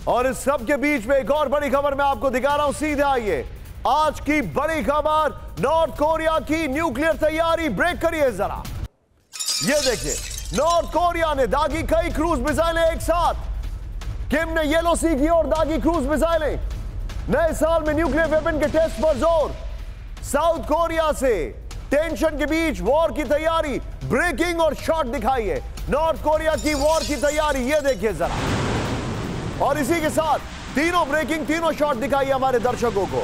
और इस सब के बीच में एक और बड़ी खबर मैं आपको दिखा रहा हूं, सीधे आइए। आज की बड़ी खबर, नॉर्थ कोरिया की न्यूक्लियर तैयारी, ब्रेक करिए जरा। ये देखिए, नॉर्थ कोरिया ने दागी कई क्रूज मिसाइलें एक साथ। किम ने येलो सी की और दागी क्रूज मिसाइलें। नए साल में न्यूक्लियर वेपन के टेस्ट पर जोर। साउथ कोरिया से टेंशन के बीच वॉर की तैयारी, ब्रेकिंग और शॉट दिखाइए नॉर्थ कोरिया की वॉर की तैयारी। ये देखिए जरा, और इसी के साथ तीनों ब्रेकिंग, तीनों शॉट दिखाइए हमारे दर्शकों को।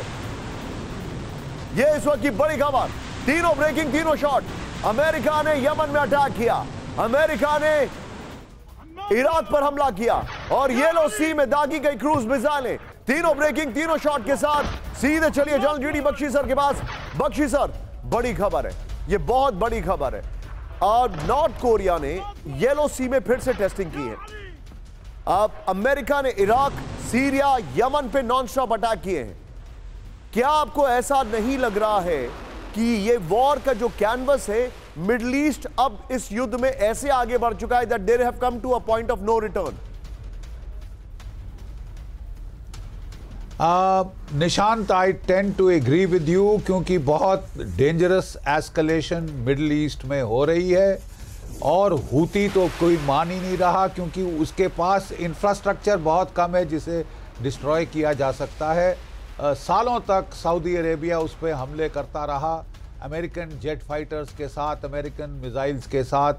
ये इस वक्त की बड़ी खबर, तीनों ब्रेकिंग, तीनों शॉट। अमेरिका ने यमन में अटैक किया, अमेरिका ने इराक पर हमला किया और येलो सी में दागी गई क्रूज मिसाइलें। तीनों ब्रेकिंग, तीनों शॉट के साथ सीधे चलिए जनरल जीडी बख्शी सर के पास। बख्शी सर, बड़ी खबर है, ये बहुत बड़ी खबर है। और नॉर्थ कोरिया ने येलो सी में फिर से टेस्टिंग की है। अब अमेरिका ने इराक, सीरिया, यमन पे नॉनस्टॉप अटैक किए हैं। क्या आपको ऐसा नहीं लग रहा है कि ये वॉर का जो कैनवस है, मिडिल ईस्ट अब इस युद्ध में ऐसे आगे बढ़ चुका है that they have come to a point of no return? Nishant, I tend to agree with you, क्योंकि बहुत डेंजरस एस्केलेशन मिडिल ईस्ट में हो रही है और हूती तो कोई मान ही नहीं रहा, क्योंकि उसके पास इंफ्रास्ट्रक्चर बहुत कम है जिसे डिस्ट्रॉय किया जा सकता है। सालों तक सऊदी अरेबिया उस पर हमले करता रहा, अमेरिकन जेट फाइटर्स के साथ, अमेरिकन मिसाइल्स के साथ,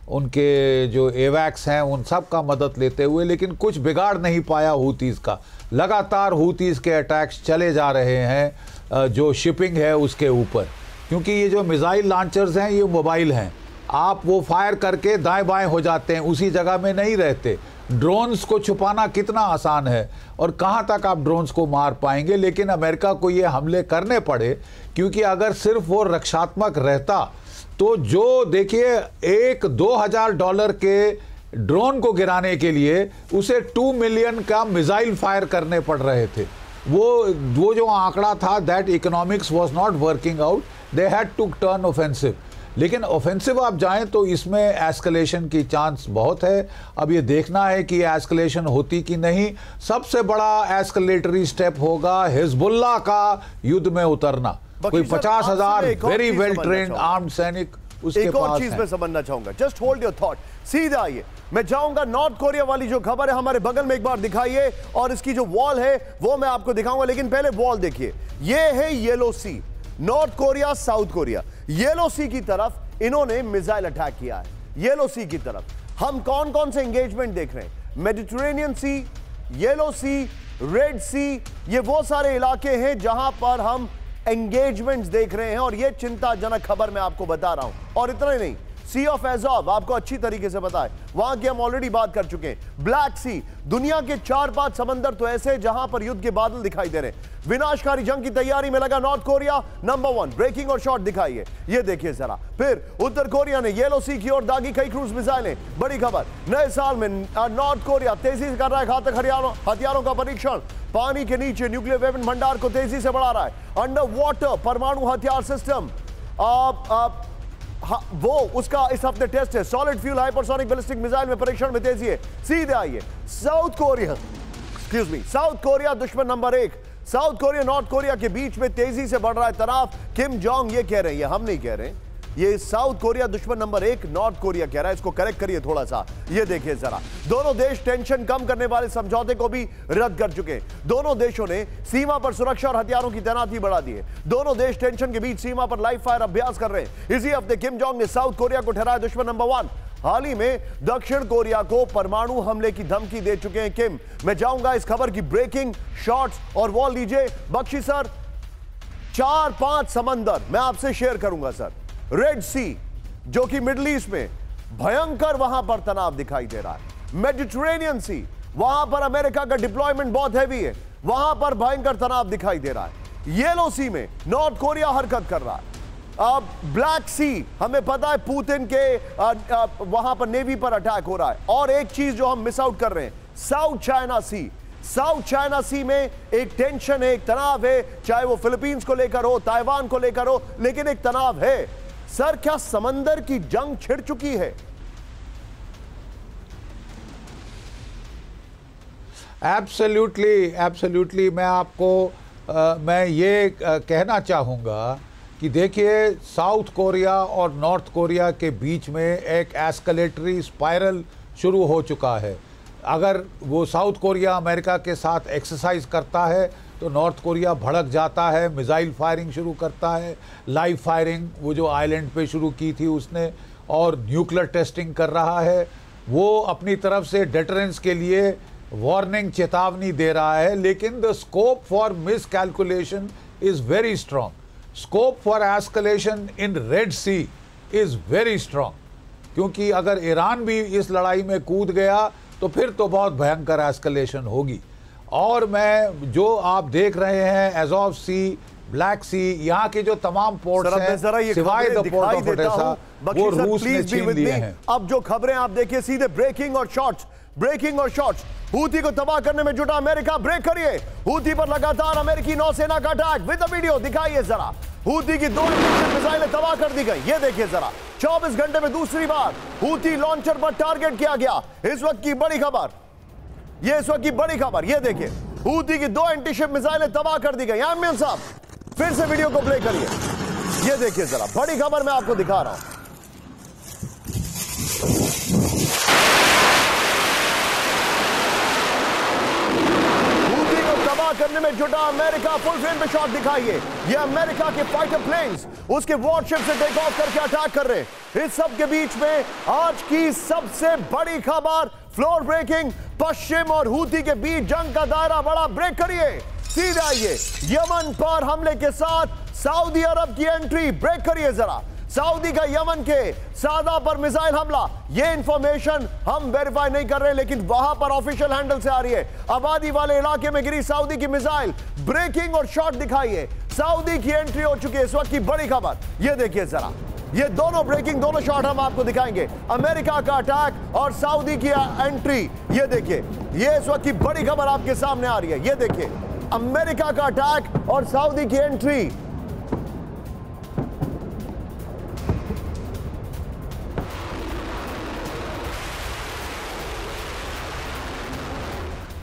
उनके जो एवैक्स हैं उन सब का मदद लेते हुए, लेकिन कुछ बिगाड़ नहीं पाया हूतीज़ का। लगातार हूतीज़ के अटैक्स चले जा रहे हैं जो शिपिंग है उसके ऊपर, क्योंकि ये जो मिसाइल लॉन्चर्स हैं ये मोबाइल हैं, आप वो फायर करके दाएं बाएं हो जाते हैं, उसी जगह में नहीं रहते। ड्रोन्स को छुपाना कितना आसान है और कहां तक आप ड्रोन्स को मार पाएंगे, लेकिन अमेरिका को ये हमले करने पड़े, क्योंकि अगर सिर्फ वो रक्षात्मक रहता तो जो देखिए $1-2,000 के ड्रोन को गिराने के लिए उसे 2 मिलियन का मिसाइल फायर करने पड़ रहे थे। वो जो आंकड़ा था, that economics was not working out, they had to turn offensive. लेकिन ऑफेंसिव आप जाएं तो इसमें एस्केलेशन की चांस बहुत है। अब ये देखना है कि एस्केलेशन होती कि नहीं। सबसे बड़ा एस्केलेटरी स्टेप होगा हिजबुल्लाह का युद्ध में उतरना। कोई 50,000 वेरी वेल ट्रेन्ड आर्म्ड सैनिक उसके पास है। एक और चीज मैं समझना चाहूंगा, जस्ट होल्ड योर थॉट। सीधा आइए, मैं जाऊंगा नॉर्थ कोरिया वाली जो खबर है हमारे बगल में एक बार दिखाइए, और इसकी जो वॉल है वो मैं आपको दिखाऊंगा। लेकिन पहले वॉल देखिए, ये है Yellow Sea, North Korea, South Korea. Yellow Sea की तरफ इन्होंने मिसाइल अटैक किया है। येलो सी की तरफ हम कौन कौन से एंगेजमेंट देख रहे हैं? मेडिटेरेनियन सी, येलो सी, रेड सी, ये वो सारे इलाके हैं जहां पर हम एंगेजमेंट्स देख रहे हैं, और ये चिंताजनक खबर मैं आपको बता रहा हूं। और इतना ही नहीं, सी ऑफ एज़ोव आपको अच्छी तरीके से पता है, वहां की हम ऑलरेडी बात कर चुके हैं। ब्लैक सी, दुनिया के 4-5 समंदर तो ऐसे जहां पर युद्ध के बादल दिखाई दे रहे हैं। विनाशकारी जंग की तैयारी में लगा नॉर्थ कोरिया। नंबर 1 ब्रेकिंग और शॉट दिखाइए, ये देखिए जरा। फिर उत्तर कोरिया ने येलो सी की और दागी कई क्रूज मिसाइलें। बड़ी खबर, नए साल में नॉर्थ कोरिया तेजी से कर रहा है घातक हथियारों का परीक्षण। पानी के नीचे न्यूक्लियर वेपन भंडार को तेजी से बढ़ा रहा है। अंडर वाटर परमाणु हथियार सिस्टम, वो उसका इस हफ्ते टेस्ट है। Solid fuel hypersonic ballistic missile में परीक्षण में तेजी है। सीधे आइए, साउथ कोरिया दुश्मन number 1। South Korea north Korea के बीच में तेजी से बढ़ रहा है तनाव। किम जोंग ये कह रहे हैं, ये हम नहीं कह रहे, ये साउथ कोरिया दुश्मन नंबर 1 नॉर्थ कोरिया कह रहा है। इसको करेक्ट करिए थोड़ा सा, ये देखिए जरा। दोनों देश टेंशन कम करने वाले समझौते को भी रद्द कर चुके हैं। दोनों देशों ने सीमा पर सुरक्षा और हथियारों की तैनाती बढ़ा दी है। दोनों देश टेंशन के बीच सीमा पर लाइव फायर अभ्यास कर रहे हैं। इसी हफ्ते किम जोंग ने साउथ कोरिया को ठहराया दुश्मन नंबर 1। हाल ही में दक्षिण कोरिया को परमाणु हमले की धमकी दे चुके हैं किम। मैं जाऊंगा इस खबर की ब्रेकिंग, शॉट्स और वॉल लीजिए बख्शी सर। 4-5 समंदर मैं आपसे शेयर करूंगा सर। रेड सी, जो कि मिडिल ईस्ट में भयंकर वहां पर तनाव दिखाई दे रहा है। मेडिटेरेनियन सी, वहां पर अमेरिका का डिप्लॉयमेंट बहुत हैवी है, वहां पर भयंकर तनाव दिखाई दे रहा है। येलो सी में नॉर्थ कोरिया हरकत कर रहा है। अब ब्लैक सी, हमें पता है पुतिन के वहां पर नेवी पर अटैक हो रहा है। और एक चीज जो हम मिस आउट कर रहे हैं, साउथ चाइना सी। साउथ चाइना सी में एक टेंशन है, एक तनाव है, चाहे वो फिलीपींस को लेकर हो, ताइवान को लेकर हो, लेकिन एक तनाव है। सर, क्या समंदर की जंग छिड़ चुकी है? एब्सोल्युटली मैं ये कहना चाहूँगा कि देखिए, साउथ कोरिया और नॉर्थ कोरिया के बीच में एक एस्केलेटरी स्पाइरल शुरू हो चुका है। अगर वो साउथ कोरिया अमेरिका के साथ एक्सरसाइज करता है तो नॉर्थ कोरिया भड़क जाता है, मिसाइल फायरिंग शुरू करता है, लाइव फायरिंग वो जो आइलैंड पे शुरू की थी उसने, और न्यूक्लियर टेस्टिंग कर रहा है। वो अपनी तरफ से डेटरेंस के लिए वार्निंग, चेतावनी दे रहा है, लेकिन the scope for miscalculation is very strong. Scope for escalation in Red Sea is very strong, क्योंकि अगर ईरान भी इस लड़ाई में कूद गया तो फिर तो बहुत भयंकर एस्केलेशन होगी। और मैं जो आप देख रहे हैं एज़ोव सी, ब्लैक सी, यहाँ के जो तमाम पोर्ट्स हैं सिवाय द पोर्ट ऑफ ओडेसा, वो रूस ने छीन लिए हैं। अब जो खबरें आप देखिए, सीधे ब्रेकिंग और शॉट्स। हूथी को तबाह करने में जुटा अमेरिका, ब्रेक करिए। हूथी पर लगातार अमेरिकी नौसेना का अटैक, विद द वीडियो दिखाइए जरा। हूथी की 2 मिसाइलें तबाह कर दी गई, ये देखिए जरा। 24 घंटे में दूसरी बार हूथी लॉन्चर पर टारगेट किया गया। इस वक्त की बड़ी खबर, ये देखिए, हूथी की 2 एंटीशिप मिसाइलें तबाह कर दी गई। आमिर साहब फिर से वीडियो को प्ले करिए, ये देखिए जरा, बड़ी खबर मैं आपको दिखा रहा हूं। करने में जुटा अमेरिका, फुल फ्रेम पे शॉट दिखाइए। ये अमेरिका के फाइटर प्लेन्स उसके वॉरशिप से टेक ऑफ करके अटैक कर रहे हैं। इस सब के बीच में आज की सबसे बड़ी खबर, फ्लोर ब्रेकिंग। पश्चिम और हूथी के बीच जंग का दायरा बड़ा, ब्रेक करिए। सीधे आइए, यमन पर हमले के साथ सऊदी अरब की एंट्री, ब्रेक करिए जरा। सऊदी का यमन के सादा पर मिसाइल हमला, ये इंफॉर्मेशन हम वेरीफाई नहीं कर रहे, लेकिन वहां पर ऑफिशियल हैंडल से आ रही है। आबादी वाले इलाके में गिरी सऊदी की मिसाइल, ब्रेकिंग और शॉट दिखाइए। सऊदी की एंट्री हो चुकी है, इस वक्त की बड़ी खबर, ये देखिए जरा। ये दोनों ब्रेकिंग, दोनों शॉट हम आपको दिखाएंगे। अमेरिका का अटैक और सऊदी की एंट्री, ये देखिए, ये इस वक्त की बड़ी खबर आपके सामने आ रही है। ये देखिए, अमेरिका का अटैक और सऊदी की एंट्री।